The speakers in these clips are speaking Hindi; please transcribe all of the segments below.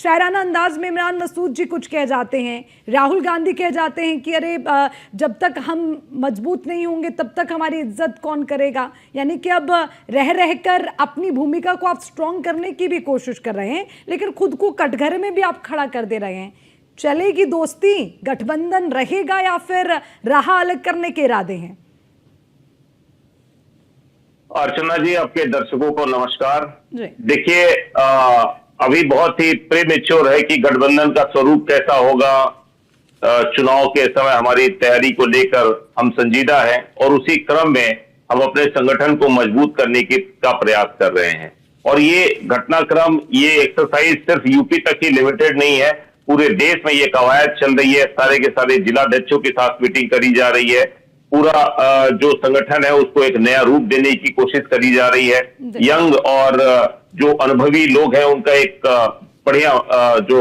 शायराना अंदाज में इमरान मसूद जी कुछ कह जाते हैं, राहुल गांधी कह जाते हैं कि अरे जब तक हम मजबूत नहीं होंगे तब तक हमारी इज्जत कौन करेगा। यानी कि अब रह रहकर अपनी भूमिका को आप स्ट्रॉन्ग करने की भी कोशिश कर रहे हैं, लेकिन खुद को कटघरे में भी आप खड़ा कर दे रहे हैं। चलेगी दोस्ती, गठबंधन रहेगा या फिर राह अलग करने के इरादे हैं? अर्चना जी, आपके दर्शकों को नमस्कार। देखिए, अभी बहुत ही प्रीमेच्योर है कि गठबंधन का स्वरूप कैसा होगा। चुनाव के समय हमारी तैयारी को लेकर हम संजीदा हैं और उसी क्रम में हम अपने संगठन को मजबूत करने का प्रयास कर रहे हैं। और ये घटनाक्रम, ये एक्सरसाइज सिर्फ यूपी तक ही लिमिटेड नहीं है, पूरे देश में ये कवायद चल रही है। सारे के सारे जिलाध्यक्षों के साथ मीटिंग करी जा रही है। पूरा जो संगठन है उसको एक नया रूप देने की कोशिश करी जा रही है। यंग और जो अनुभवी लोग हैं उनका एक बढ़िया जो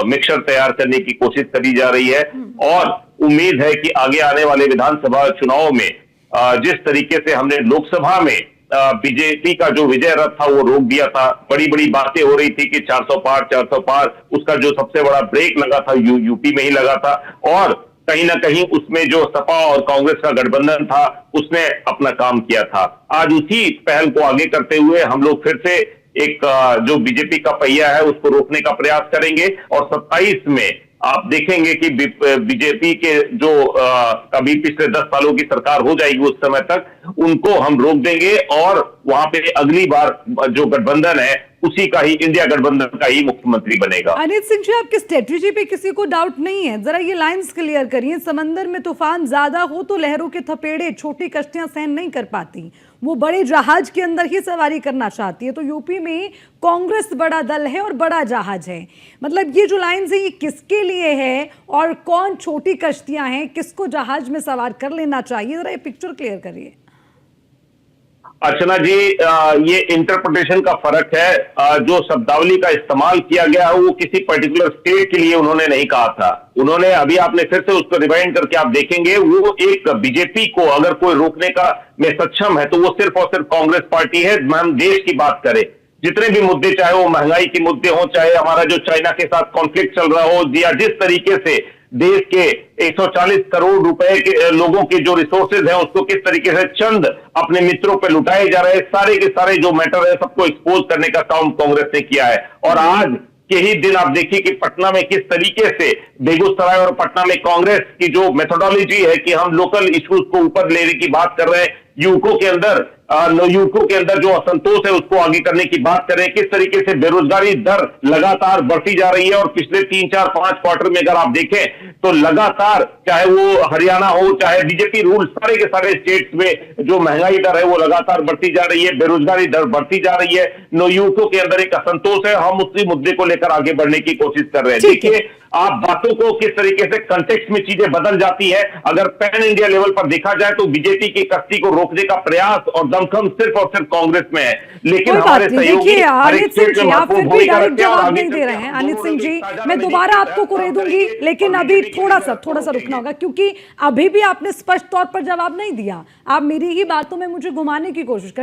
मिक्सचर तैयार करने की कोशिश करी जा रही है। और उम्मीद है कि आगे आने वाले विधानसभा चुनाव में जिस तरीके से हमने लोकसभा में बीजेपी का जो विजय रथ था वो रोक दिया था, बड़ी बड़ी बातें हो रही थी कि 400 पार, उसका जो सबसे बड़ा ब्रेक लगा था यूपी में ही लगा था। और कहीं ना कहीं उसमें जो सपा और कांग्रेस का गठबंधन था उसने अपना काम किया था। आज उसी पहल को आगे करते हुए हम लोग फिर से एक जो बीजेपी का पहिया है उसको रोकने का प्रयास करेंगे। और 27 में आप देखेंगे कि बीजेपी के जो अभी पिछले 10 सालों की सरकार हो जाएगी उस समय तक उनको हम रोक देंगे और वहां पे अगली बार जो गठबंधन है उसी का ही, इंडिया गठबंधन का ही मुख्यमंत्री बनेगा। अनित सिंह जी, आपकी स्ट्रेटेजी पे किसी को डाउट नहीं है? जरा ये लाइंस क्लियर करिए। समंदर में तूफान ज्यादा हो तो लहरों के थपेड़े छोटी कश्तियां सहन नहीं कर पाती, वो बड़े जहाज के अंदर ही सवारी करना चाहती है। तो यूपी में कांग्रेस बड़ा दल है और बड़ा जहाज है। मतलब ये जो लाइंस है ये किसके लिए है और कौन छोटी कश्तियां हैं, किसको जहाज में सवार कर लेना चाहिए? जरा ये पिक्चर क्लियर करिए। अर्चना जी, ये इंटरप्रिटेशन का फर्क है। जो शब्दावली का इस्तेमाल किया गया है वो किसी पर्टिकुलर स्टेट के लिए उन्होंने नहीं कहा था। उन्होंने, अभी आपने फिर से उसको रिवाइंड करके आप देखेंगे, वो एक बीजेपी को अगर कोई रोकने का में सक्षम है तो वो सिर्फ और सिर्फ कांग्रेस पार्टी है। हम देश की बात करें, जितने भी मुद्दे, चाहे वो महंगाई के मुद्दे हो, चाहे हमारा जो चाइना के साथ कॉन्फ्लिक्ट चल रहा हो, या जिस तरीके से देश के 140 करोड़ रुपए के लोगों के जो रिसोर्सेज हैं उसको किस तरीके से चंद अपने मित्रों पे लुटाए जा रहे हैं, सारे के सारे जो मैटर है सबको एक्सपोज करने का काम कांग्रेस ने किया है। और आज के ही दिन आप देखिए कि पटना में किस तरीके से, बेगूसराय और पटना में कांग्रेस की जो मेथोडोलॉजी है कि हम लोकल इश्यूज को ऊपर लेने की बात कर रहे हैं, युवकों के अंदर जो असंतोष है उसको आगे करने की बात करें, किस तरीके से बेरोजगारी दर लगातार बढ़ती जा रही है। और पिछले 3, 4, 5 क्वार्टर में अगर आप देखें तो लगातार, चाहे वो हरियाणा हो, चाहे बीजेपी रूल, सारे के सारे स्टेट्स में जो महंगाई दर है वो लगातार बढ़ती जा रही है, बेरोजगारी दर बढ़ती जा रही है, युवकों के अंदर एक असंतोष है। हम उसी मुद्दे को लेकर आगे बढ़ने की कोशिश कर रहे हैं। देखिए, आप बातों को किस तरीके से कंटेक्स्ट में चीजें बदल जाती है। अगर पैन इंडिया लेवल पर देखा जाए तो बीजेपी की कश्ती को रोकने का प्रयास और दमखम सिर्फ और सिर्फ कांग्रेस में है। लेकिन हमारे सहयोगी अनित सिंह जी, आप फिर भी डायरेक्ट जवाब नहीं दे रहे हैं। अनित सिंह जी, मैं दोबारा आपको कुरे दूंगी, लेकिन अभी थोड़ा सा रुकना होगा क्योंकि अभी भी आपने स्पष्ट तौर पर जवाब नहीं दिया। आप मेरी ही बातों में मुझे घुमाने की कोशिश कर